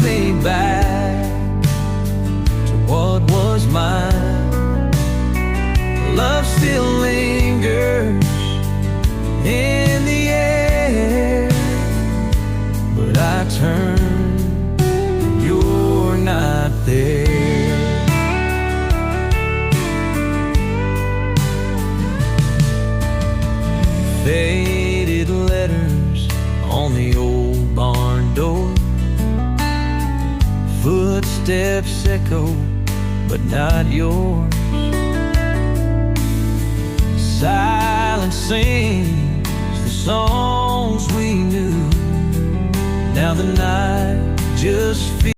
me back to what was mine. Love still lingers in the air, but I turn and you're not there. Faded letters on the old barn door, footsteps echo, but not yours. Silence sings the songs we knew. Now the night just feels